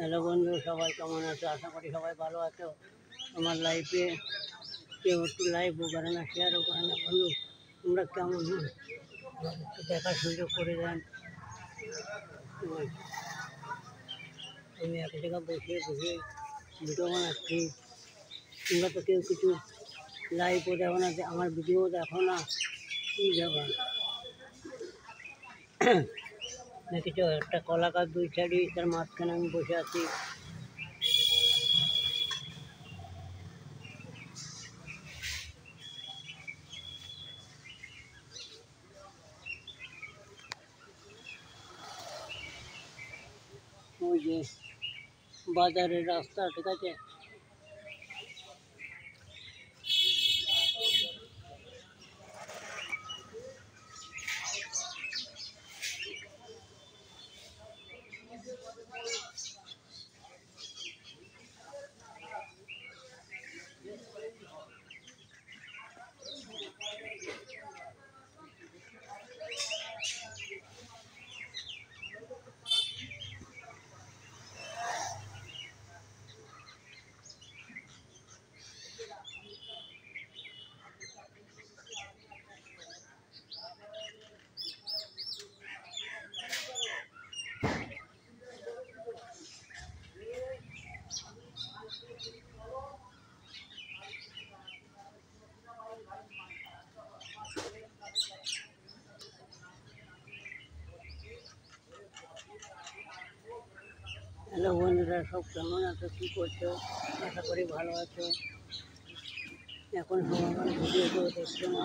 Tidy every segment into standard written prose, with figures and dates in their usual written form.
Hello বন্ধু, সবাই কেমন আছো? আশা করি সবাই ভালো আছো। আমার লাইফে কেউ একটু লাইভও করে না, শেয়ারও করে না। বন্ধু, তোমরা কেমন একটু দেখার সুযোগ করে দেন। আমি এক জায়গায় বসে বসে ভিডিও বানাচ্ছি, তোমরা তো কেউ কিছু লাইভও দেখো না, আমার ভিডিও দেখো না, কী ব্যাপার? দেখেছো, একটা কলা গাছ দুই সাইডে, তার মাঝখানে আমি বসে আছি। ওই যে বাজারের রাস্তা, ঠিক আছে। হ্যালো বন্ধুরা, সব কেমন আছো? কী করছো? আশা করি ভালো আছো। এখন সমাধান ভিডিও কেউ দেখছো না।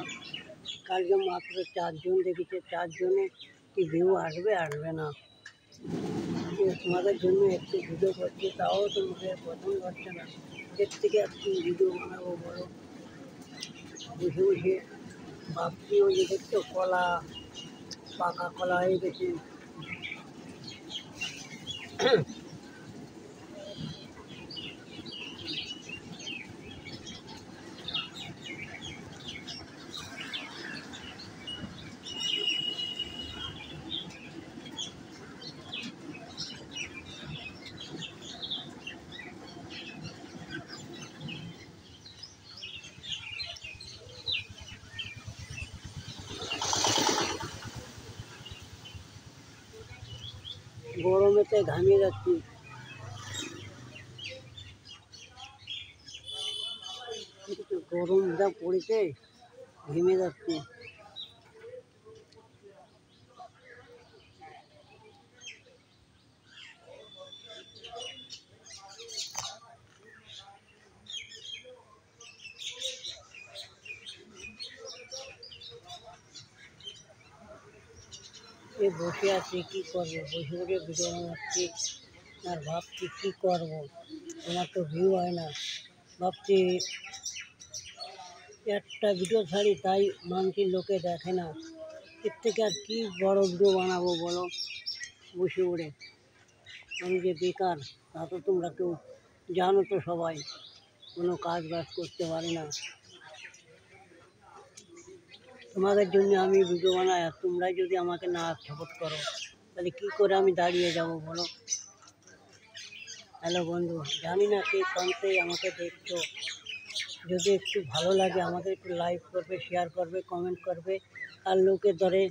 কালকে মাত্র 4 জন দেখেছে, 4 জনে কি ভিউ আসবে আসবে না। তোমাদের জন্য একটু ভিডিও করছি, তাও তোমাদের পছন্দ হচ্ছে না। এর থেকে একটু ভিডিও বানাবো বলো? বসে বসে ভাবছি, ওই যে দেখছো কলা, পাকা কলা হয়ে গেছে। গরমেতে ঘামিয়ে যাচ্ছি। গরম যা পড়েছে, ঘেমে যাচ্ছি। বসে আছি, কী করবো? বসে বসে ভিডিও বানাচ্ছি আর ভাবছি কী করবো। আমার তো ভিউ হয় না। ভাবছি একটা ভিডিও ছাড়ি, তাই মানছি লোকে দেখে না। এর থেকে আর কী বড় ভিডিও বানাবো বলো? বসে পড়ে আমি যে বেকার, তা তো তোমরা কেউ জানো তো। সবাই কোনো কাজ বাজ করতে পারি না। তোমাদের জন্য আমি ভিডিও বানাই, আর তোমরাই যদি আমাকে না সাপোর্ট করো, তাহলে কী করে আমি দাঁড়িয়ে যাব বলো? হ্যালো বন্ধু, জানি না কে কোনতে আমাকে দেখছো। যদি একটু ভালো লাগে আমাকে একটু লাইক করবে, শেয়ার করবে, কমেন্ট করবে, আর লোকের ধরে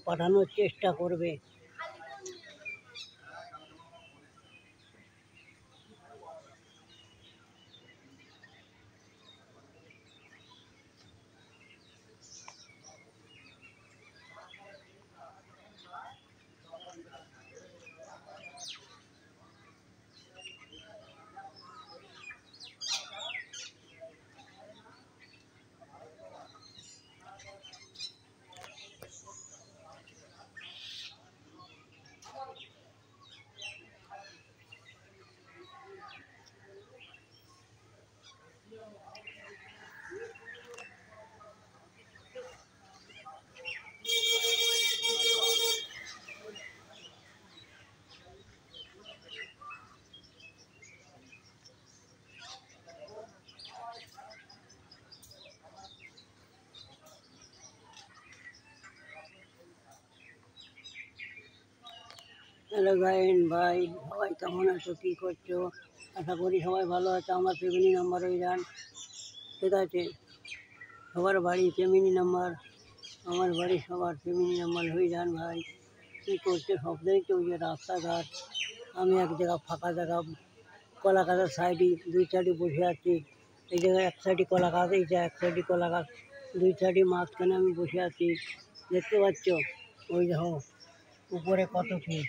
পাঠানোর চেষ্টা করবে। হ্যালো গাইন ভাই, সবাই কেমন আছো, কী করছো? আশা করি সবাই ভালো আছে। আমার ফ্যামিলি নাম্বার হয়ে যান, ঠিক আছে? সবার বাড়ি ফ্যামিলি নাম্বার, আমার বাড়ি সবার ফ্যামিলি নাম্বার হয়ে যান ভাই। কী করছে সবটাই তো ওই যে রাস্তাঘাট। আমি এক জায়গা ফাঁকা জায়গা কলা গাছের সাইডে দুই সাইডে বসে আছি। এই জায়গায় এক সাইডে কলা গাছ, এই যে এক সাইডে কলা গাছ, দুই সাইডে মাঝখানে আমি বসে আছি। দেখতে পাচ্ছ ওই দেখো উপরে কত কি।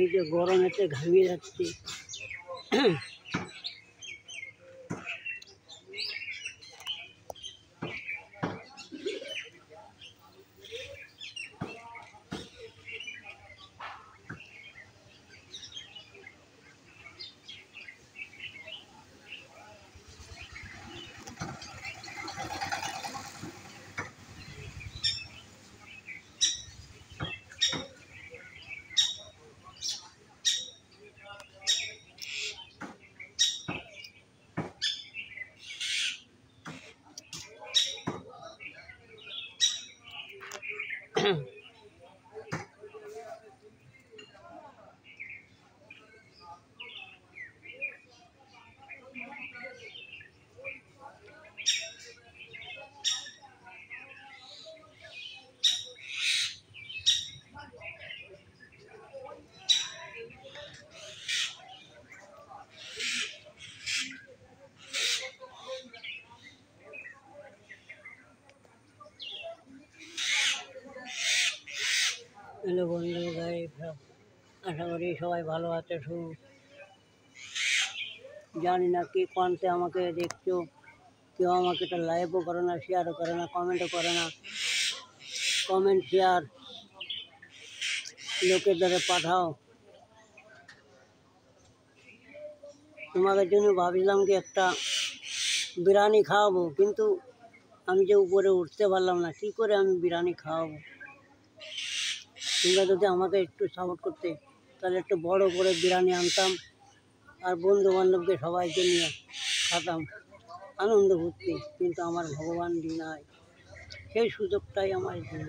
এই যে গরমেতে ঘামিয়ে যাচ্ছি। হ্যালো বন্ধু ভাই, আশা করি সবাই ভালো আছে। জানি না কে কোনতে আমাকে দেখছো, কেউ আমাকে একটা লাইভও করে না, শেয়ারও করে না, কমেন্টও করে না। কমেন্ট শেয়ার লোকের দ্বারা পাঠাও। তোমাদের জন্য ভাবছিলাম কি একটা বিরিয়ানি খাওয়াবো, কিন্তু আমি যে উপরে উঠতে পারলাম না, কী করে আমি বিরিয়ানি খাওয়াবো? তোমরা যদি আমাকে একটু সাপোর্ট করতে, তাহলে একটু বড় করে বিরিয়ানি আনতাম আর বন্ধু বান্ধবকে সবাইকে নিয়ে খাতাম, আনন্দ ভর্তি। কিন্তু আমার ভগবান নাই, সেই সুযোগটাই আমার জন্য।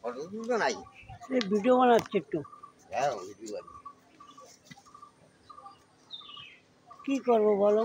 ফটো তুলতো নাই। এই ভিডিও বানাচ্ছে একটু। হ্যাঁ ভিডিও বানি। কী করবো বলো?